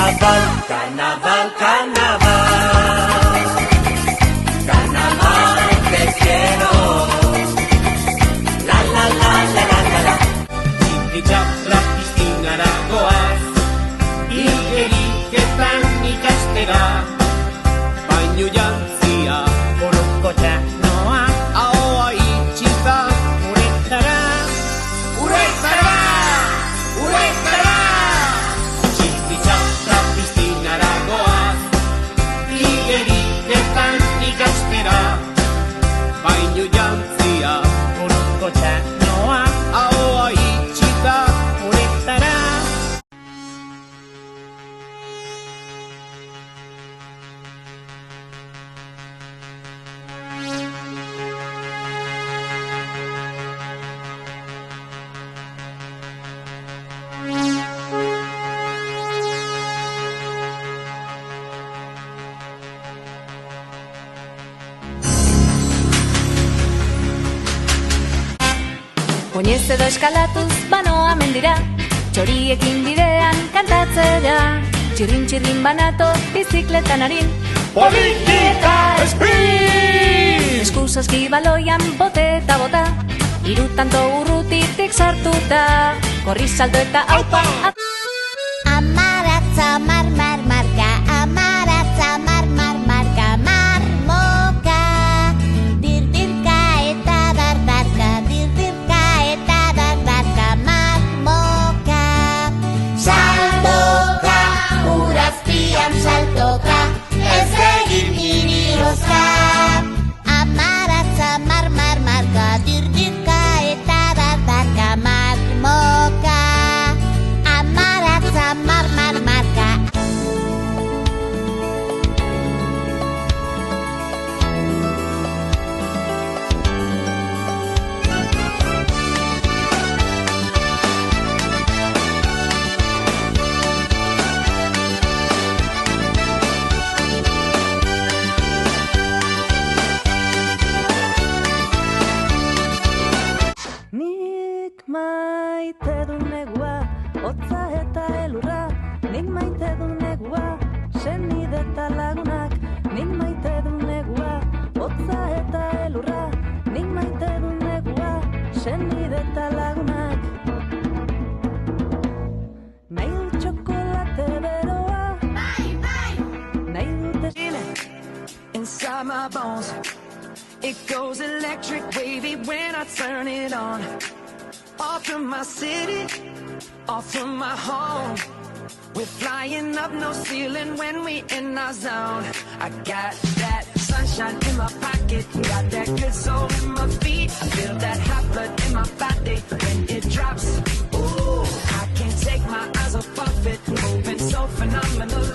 Carnaval, carnaval, carnaval. Carnaval te quiero. La la la la la la la. Txintitxapla piztinara goaz, igeriketan ikastera, baino jantzia orozkotxa noa, ahoa itxita uretara, uretara, uretara. Txintitxapla piztinara goaz, igeriketan ikastera, baino jantzia orozkotxa noa, ahoa itxita uretara. Oinez edo eskalatuz banoa mendira, txoriekin bidean kantatzera, txirrin-txirrin banato bizikletan harin, Politika esprit! eskusaski baloian bote eta bota, hiru tanto urrutitik sartuta, korri salto eta aupa! Amaratza mar marka, amaratza mar marka, marmoka. Dirdirka eta dardarka, dirdirka eta dardarka, marmoka. Saltoka, urazpian saltoka, ez egin irioska. Amaratza mar marka, dirdirka eta dardarka, marmoka. Amaratza mar marka. Nik maite du negua, hotza eta elurra. Nik maite du negua, senide eta lagunak. Nik maite du negua, hotza eta elurra. Nik maite du negua, senide eta lagunak. Nahi dut txokolate beroa, nahi dut Inside my bones, it goes electric wavy when I turn it on. Off from my city, off from my home. We're flying up no ceiling when we in our zone. I got that sunshine in my pocket, got that good soul in my feet. I feel that hot blood in my body when it drops. Ooh, I can't take my eyes off of it, moving so phenomenally.